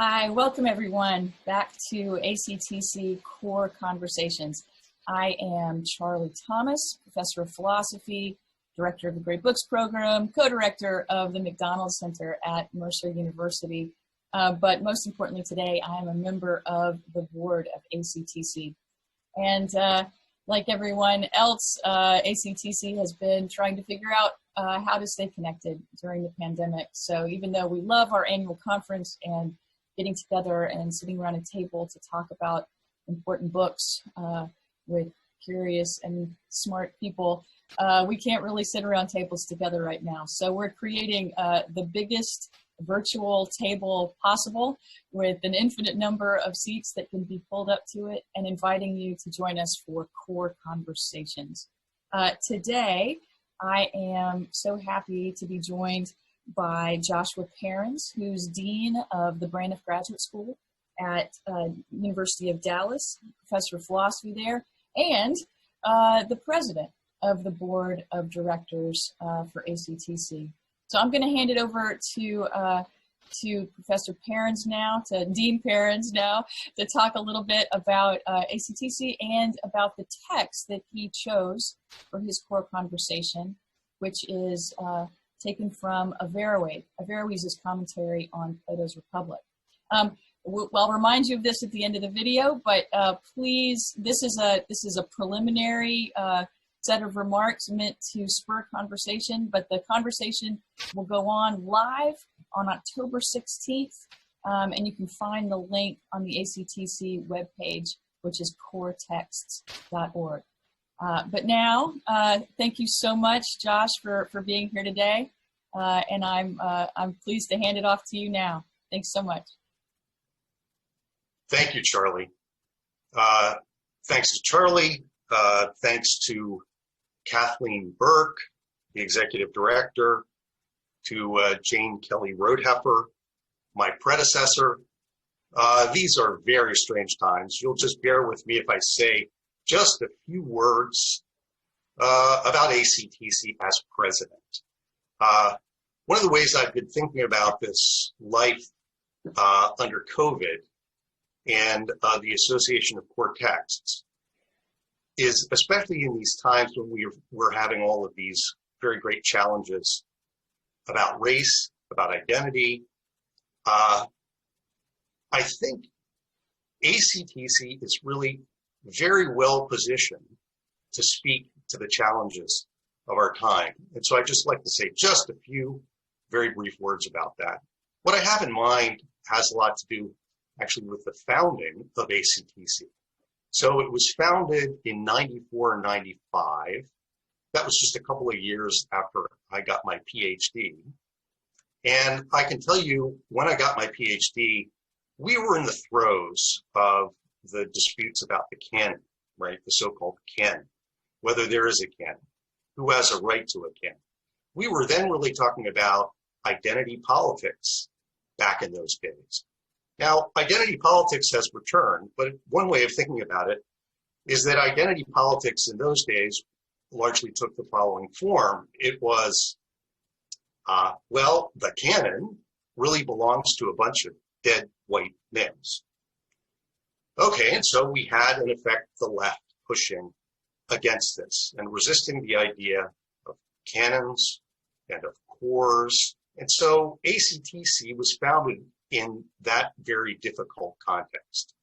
Hi, welcome everyone back to ACTC Core Conversations. I am Charlie Thomas, Professor of Philosophy, Director of the Great Books Program, Co-Director of the McDonald Center at Mercer University. But most importantly today, I am a member of the board of ACTC. And like everyone else, ACTC has been trying to figure out how to stay connected during the pandemic. So even though we love our annual conference and getting together and sitting around a table to talk about important books with curious and smart people, we can't really sit around tables together right now. So we're creating the biggest virtual table possible with an infinite number of seats that can be pulled up to it and inviting you to join us for core conversations. Today, I am so happy to be joined by Joshua Parens, who's Dean of the Braniff Graduate School at University of Dallas, Professor of Philosophy there, and the President of the Board of Directors for ACTC. So I'm going to hand it over to Professor Parens now, to Dean Parens now, to talk a little bit about ACTC and about the text that he chose for his core conversation, which is taken from Averroes' commentary on Plato's Republic. I'll remind you of this at the end of the video, but please, this is a preliminary set of remarks meant to spur conversation, but the conversation will go on live on October 16th, and you can find the link on the ACTC webpage, which is coretexts.org. But now, thank you so much, Josh, for being here today, and I'm pleased to hand it off to you now. Thanks so much. Thank you, Charlie. Thanks to Charlie. Thanks to Kathleen Burke, the executive director, to Jane Kelly Roadheffer, my predecessor. These are very strange times. You'll just bear with me if I say just a few words about ACTC as president. One of the ways I've been thinking about this life under COVID and the association of core texts is, especially in these times when we're having all of these very great challenges about race, about identity, I think ACTC is really very well positioned to speak to the challenges of our time. And so I'd just like to say just a few very brief words about that. What I have in mind has a lot to do actually with the founding of ACTC. So it was founded in 94, 95. That was just a couple of years after I got my PhD. And I can tell you, when I got my PhD, we were in the throes of the disputes about the canon, right? The so-called canon, whether there is a canon, who has a right to a canon. We were then really talking about identity politics back in those days. Now, identity politics has returned, but one way of thinking about it is that identity politics in those days largely took the following form. It was, well, the canon really belongs to a bunch of dead white males. Okay, and so we had, in effect, the left pushing against this and resisting the idea of canons and of cores. And so ACTC was founded in that very difficult context.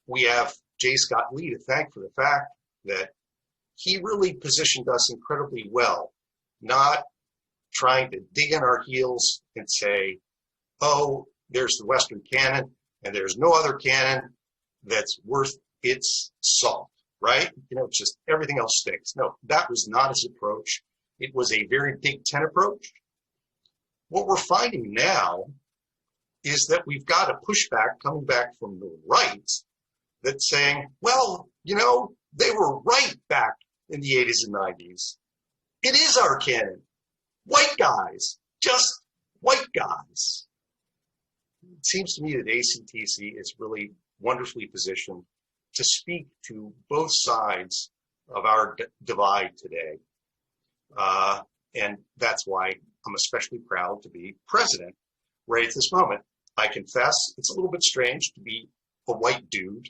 We have J. Scott Lee to thank for the fact that he really positioned us incredibly well, not trying to dig in our heels and say, oh, there's the Western canon and there's no other canon that's worth its salt, right? You know, just everything else stinks. No, that was not his approach. It was a very Big Ten approach. What we're finding now is that we've got a pushback coming back from the right that's saying, well, you know, they were right back in the 80s and 90s. It is our canon. White guys, just white guys. It seems to me that ACTC is really wonderfully positioned to speak to both sides of our divide today. And that's why I'm especially proud to be president right at this moment. I confess it's a little bit strange to be a white dude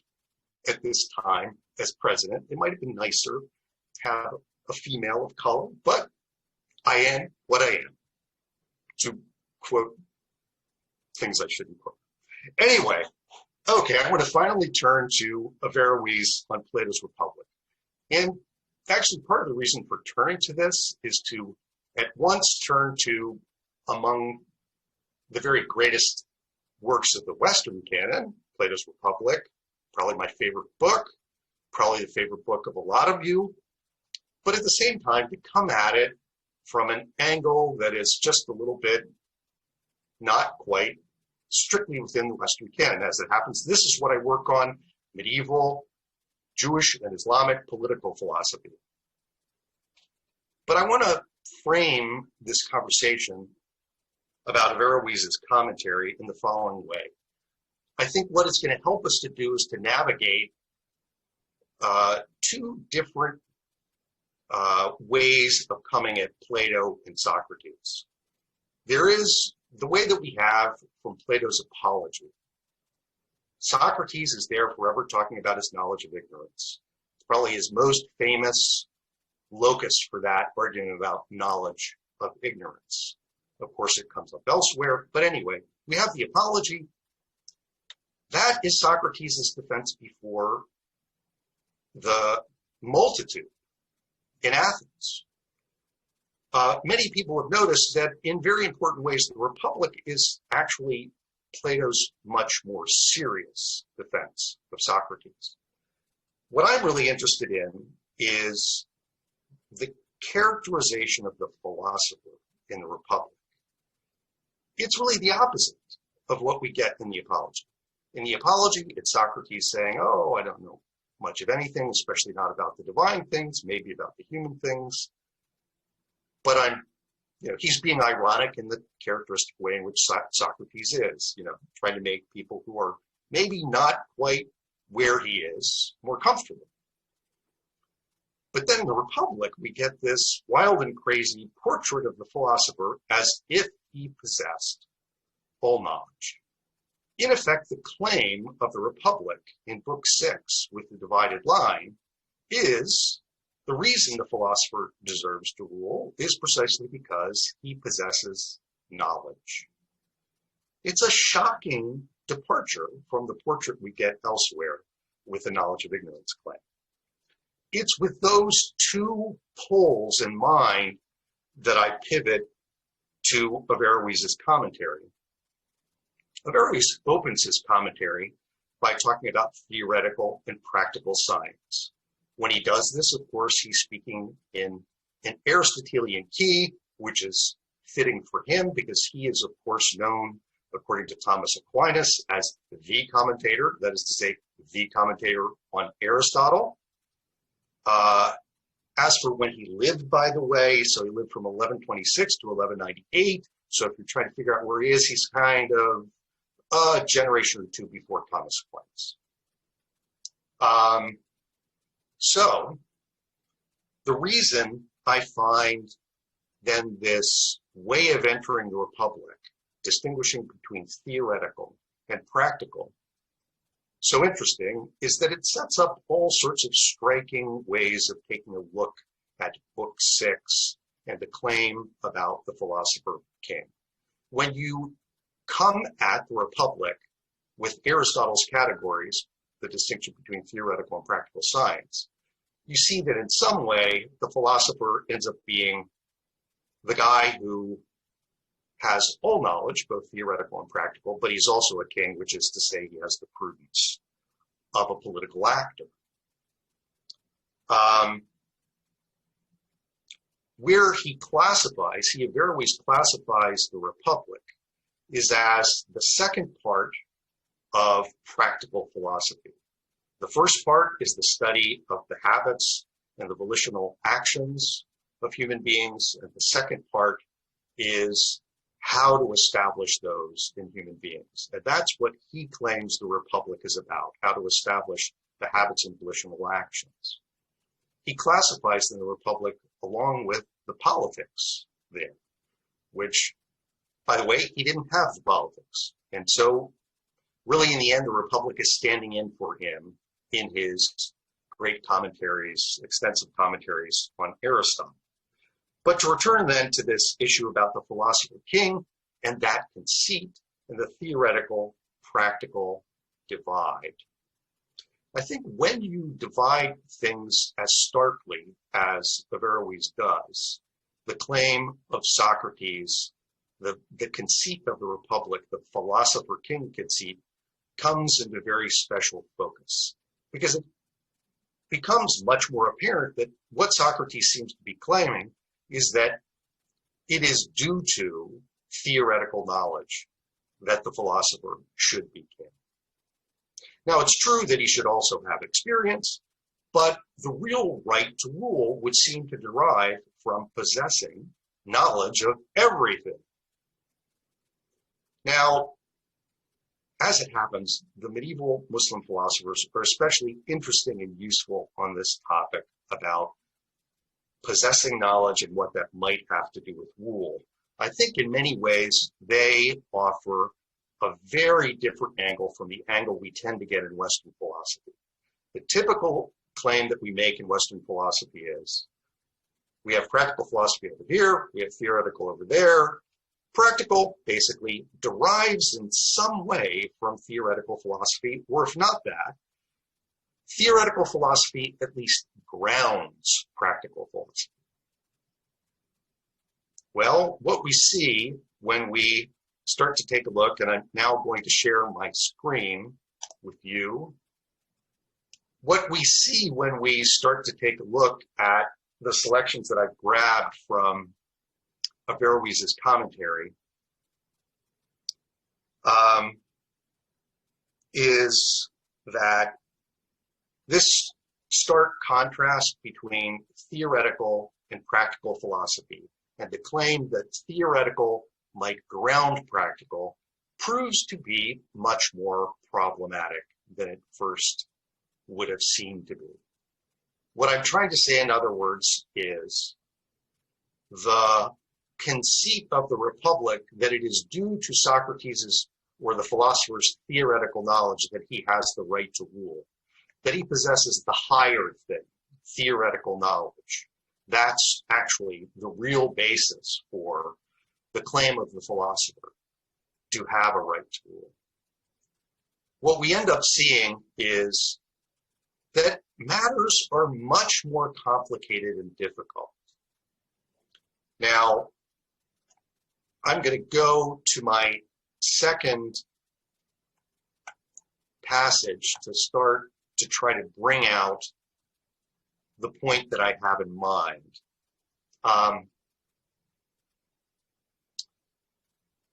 at this time as president. It might have been nicer to have a female of color, but I am what I am, to quote things I shouldn't quote. Anyway, okay, I want to finally turn to Averroes on Plato's Republic. And actually, part of the reason for turning to this is to at once turn to among the very greatest works of the Western canon, Plato's Republic, probably my favorite book, probably the favorite book of a lot of you, but at the same time to come at it from an angle that is just a little bit not quite strictly within the Western canon. As it happens, this is what I work on, medieval Jewish and Islamic political philosophy. But I want to frame this conversation about Averroes' commentary in the following way. I think what it's going to help us to do is to navigate two different ways of coming at Plato and Socrates. There is the way that we have from Plato's Apology. Socrates is there forever talking about his knowledge of ignorance. It's probably his most famous locus for that, arguing about knowledge of ignorance. Of course, it comes up elsewhere, but anyway, we have the Apology. That is Socrates' defense before the multitude in Athens. Many people have noticed that in very important ways, the Republic is actually Plato's much more serious defense of Socrates. What I'm really interested in is the characterization of the philosopher in the Republic. It's really the opposite of what we get in the Apology. In the Apology, it's Socrates saying, oh, I don't know much of anything, especially not about the divine things, maybe about the human things. But he's being ironic in the characteristic way in which Socrates is, trying to make people who are maybe not quite where he is more comfortable. But then in the Republic, we get this wild and crazy portrait of the philosopher as if he possessed all knowledge. In effect, the claim of the Republic in Book 6 with the divided line is the reason the philosopher deserves to rule is precisely because he possesses knowledge. It's a shocking departure from the portrait we get elsewhere with the knowledge of ignorance claim. It's with those two poles in mind that I pivot to Averroes' commentary. Averroes opens his commentary by talking about theoretical and practical science. When he does this, of course, he's speaking in an Aristotelian key, which is fitting for him because he is, of course, known, according to Thomas Aquinas, as the commentator, that is to say, the commentator on Aristotle. As for when he lived, by the way, so he lived from 1126 to 1198. So if you're trying to figure out where he is, he's kind of a generation or two before Thomas Aquinas. So the reason I find then this way of entering the Republic, distinguishing between theoretical and practical, so interesting is that it sets up all sorts of striking ways of taking a look at Book 6 and the claim about the philosopher king. When you come at the Republic with Aristotle's categories, the distinction between theoretical and practical science, you see that in some way the philosopher ends up being the guy who has all knowledge, both theoretical and practical, but he's also a king, which is to say he has the prudence of a political actor. Where he Averroes classifies the Republic is as the second part of practical philosophy. The first part is the study of the habits and the volitional actions of human beings, and the second part is how to establish those in human beings. And that's what he claims the Republic is about, how to establish the habits and volitional actions. He classifies in the Republic along with the politics there, which By the way, he didn't have the politics. And so really in the end, the Republic is standing in for him in his great commentaries, extensive commentaries on Aristotle. But to return then to this issue about the philosopher king and that conceit and the theoretical practical divide. I think when you divide things as starkly as Averroes does, the claim of Socrates, the conceit of the Republic, the philosopher king conceit, comes into very special focus, because it becomes much more apparent that what Socrates seems to be claiming is that it is due to theoretical knowledge that the philosopher should be king. Now, it's true that he should also have experience, but the real right to rule would seem to derive from possessing knowledge of everything. Now, as it happens, the medieval Muslim philosophers are especially interesting and useful on this topic about possessing knowledge and what that might have to do with rule. I think in many ways they offer a very different angle from the angle we tend to get in Western philosophy. The typical claim that we make in Western philosophy is we have practical philosophy over here, we have theoretical over there. Practical basically derives in some way from theoretical philosophy, or if not that, theoretical philosophy at least grounds practical philosophy. Well, what we see when we start to take a look, and I'm now going to share my screen with you. What we see when we start to take a look at the selections that I've grabbed from Averroes' commentary is that this stark contrast between theoretical and practical philosophy and the claim that theoretical might ground practical proves to be much more problematic than it first would have seemed to be. What I'm trying to say, in other words, is the conceit of the Republic that it is due to Socrates' or the philosopher's theoretical knowledge that he has the right to rule, that he possesses the higher thing, theoretical knowledge. That's actually the real basis for the claim of the philosopher to have a right to rule. What we end up seeing is that matters are much more complicated and difficult. Now, I'm going to go to my second passage to start to try to bring out the point that I have in mind.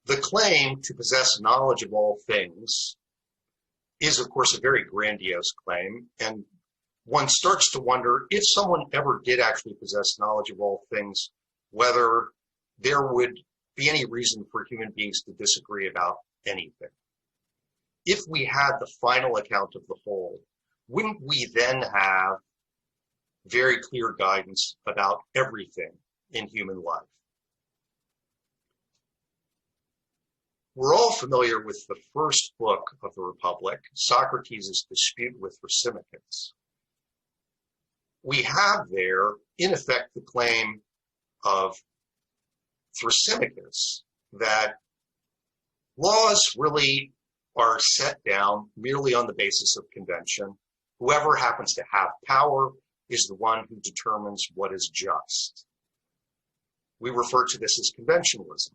The claim to possess knowledge of all things is, of course, a very grandiose claim, and one starts to wonder if someone ever did actually possess knowledge of all things, whether there would be any reason for human beings to disagree about anything. If we had the final account of the whole, wouldn't we then have very clear guidance about everything in human life? We're all familiar with the first book of the Republic, Socrates' dispute with Thrasymachus. We have there, in effect, the claim of Thrasymachus that laws really are set down merely on the basis of convention. Whoever happens to have power is the one who determines what is just. We refer to this as conventionalism.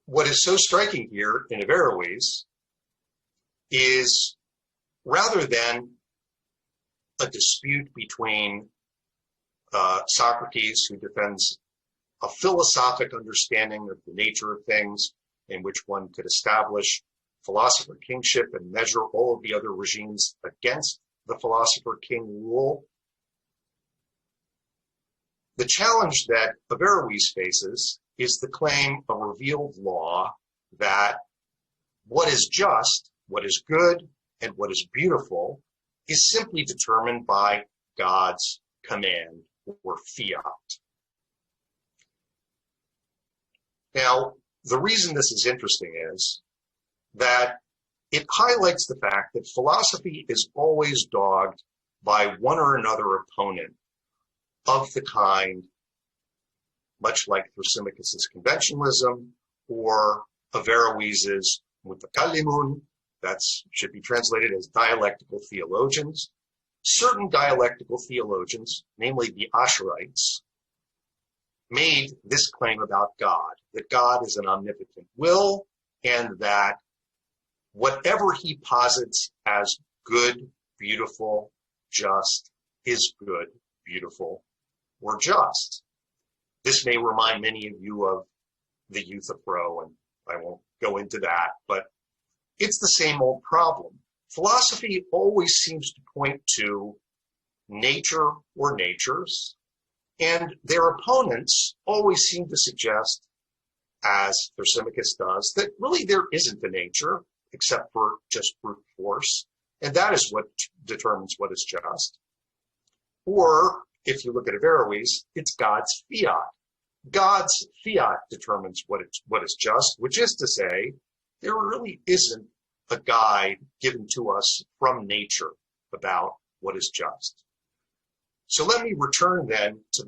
What is so striking here in Averroes is, rather than a dispute between Socrates, who defends a philosophic understanding of the nature of things in which one could establish philosopher kingship and measure all of the other regimes against the philosopher king rule. The challenge that Averroes faces is the claim of revealed law that what is just, what is good, and what is beautiful is simply determined by God's command or fiat. Now, the reason this is interesting is that it highlights the fact that philosophy is always dogged by one or another opponent of the kind, much like Thrasymachus' conventionalism or Averroes' mutakallimun, that should be translated as dialectical theologians. Certain dialectical theologians, namely the Asherites, made this claim about God, that God is an omnipotent will, and that whatever he posits as good, beautiful, just, is good, beautiful, or just. This may remind many of you of the Euthyphro, and I won't go into that, but it's the same old problem. Philosophy always seems to point to nature or natures, and their opponents always seem to suggest, as Thrasymachus does, that really there isn't a nature except for just brute force, and that is what determines what is just. Or, if you look at Averroes, it's God's fiat. God's fiat determines what is just, which is to say, there really isn't a guide given to us from nature about what is just. So let me return then to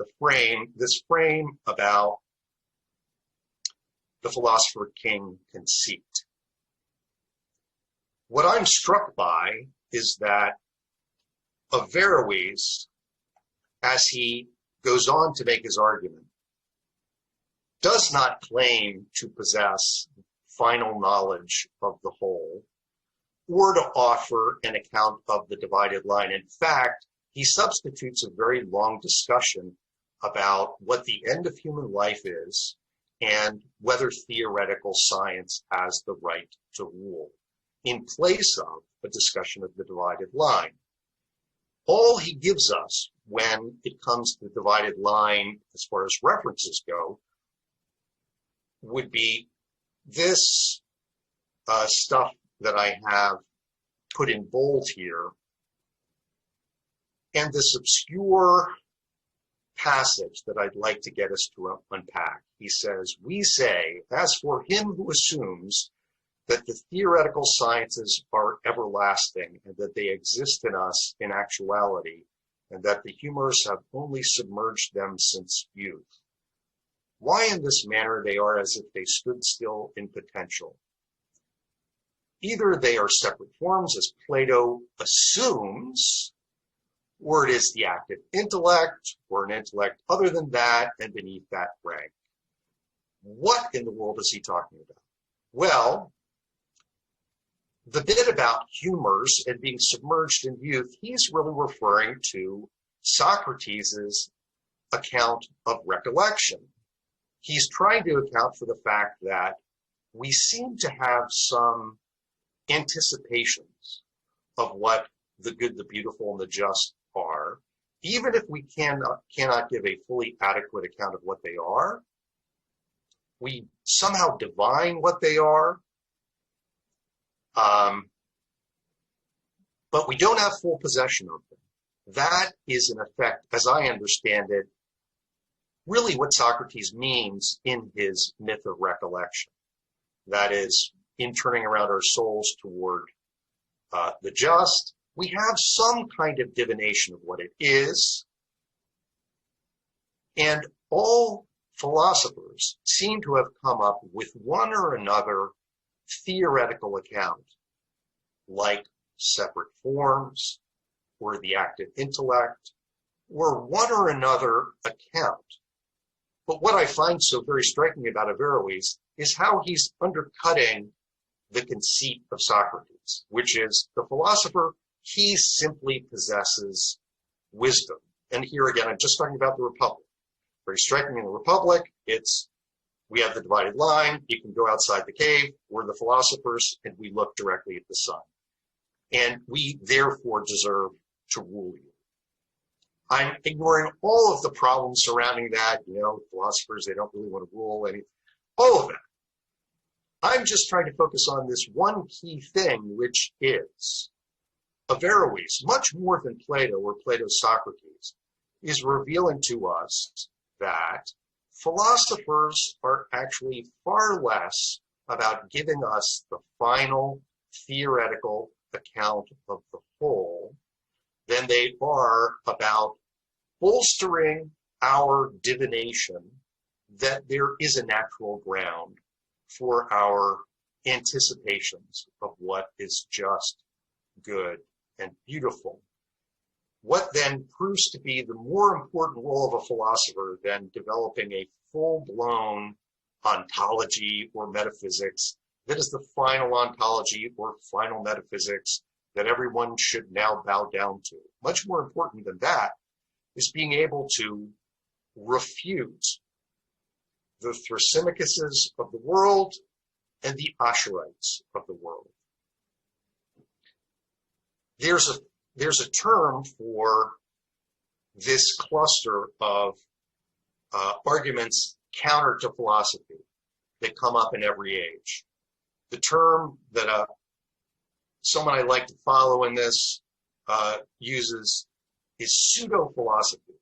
this frame about the philosopher king conceit. What I'm struck by is that Averroes, as he goes on to make his argument, does not claim to possess final knowledge of the whole or to offer an account of the divided line. In fact, he substitutes a very long discussion about what the end of human life is and whether theoretical science has the right to rule, in place of a discussion of the divided line. All he gives us when it comes to the divided line, as far as references go, would be this stuff that I have put in bold here, and this obscure passage that I'd like to get us to unpack. He says, "We say, as for him who assumes that the theoretical sciences are everlasting and that they exist in us in actuality, and that the humorists have only submerged them since youth. Why in this manner they are as if they stood still in potential. Either they are separate forms, as Plato assumes, or it is the active intellect, or an intellect other than that and beneath that rank." What in the world is he talking about? Well, the bit about humors and being submerged in youth, he's really referring to Socrates' account of recollection. He's trying to account for the fact that we seem to have some anticipations of what the good, the beautiful, and the just are, even if we cannot give a fully adequate account of what they are. We somehow divine what they are, but we don't have full possession of them. That is, in effect, as I understand it, really what Socrates means in his myth of recollection. That is, in turning around our souls toward the just, we have some kind of divination of what it is, and all philosophers seem to have come up with one or another theoretical account, like separate forms, or the active intellect, or one or another account. But what I find so very striking about Averroes is how he's undercutting the conceit of Socrates, which is the philosopher, he simply possesses wisdom. And here again, I'm just talking about the Republic. Very striking in the Republic, we have the divided line, you can go outside the cave, we're the philosophers, and we look directly at the sun. And we therefore deserve to rule you. I'm ignoring all of the problems surrounding that, philosophers, they don't really want to rule anything, all of that. I'm just trying to focus on this one key thing, which is Averroes, much more than Plato or Plato's Socrates, is revealing to us that philosophers are actually far less about giving us the final theoretical account of the whole than they are about bolstering our divination that there is a natural ground for our anticipations of what is just, good, and beautiful. What then proves to be the more important role of a philosopher than developing a full-blown ontology or metaphysics that is the final ontology or final metaphysics that everyone should now bow down to. Much more important than that is being able to refute the Thrasymachus of the world and the Asherites of the world. There's a term for this cluster of arguments counter to philosophy that come up in every age. The term that someone I like to follow in this uses is pseudo-philosophy.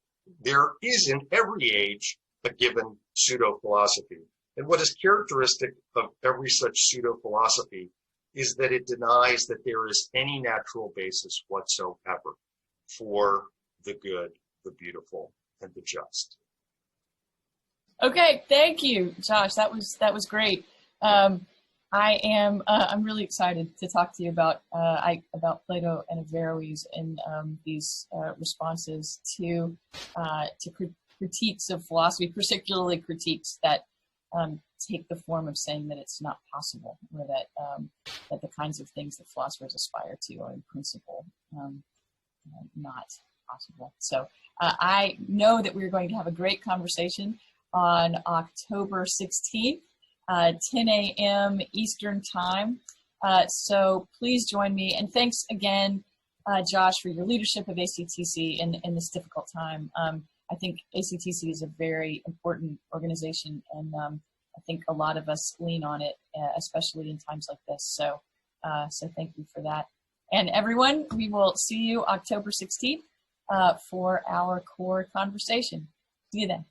There is in every age a given pseudo-philosophy. And what is characteristic of every such pseudo-philosophy is that it denies that there is any natural basis whatsoever for the good, the beautiful, and the just. Okay, thank you, Josh. That was great. I'm really excited to talk to you about Plato and Averroes and these responses to critiques of philosophy, particularly critiques that take the form of saying that it's not possible, or that the kinds of things that philosophers aspire to are in principle not possible. So I know that we're going to have a great conversation on October 16th, 10 a.m. Eastern Time. So please join me. And thanks again, Josh, for your leadership of ACTC in this difficult time. I think ACTC is a very important organization, and I think a lot of us lean on it, especially in times like this. So thank you for that. And everyone, we will see you October 16th for our core conversation. See you then.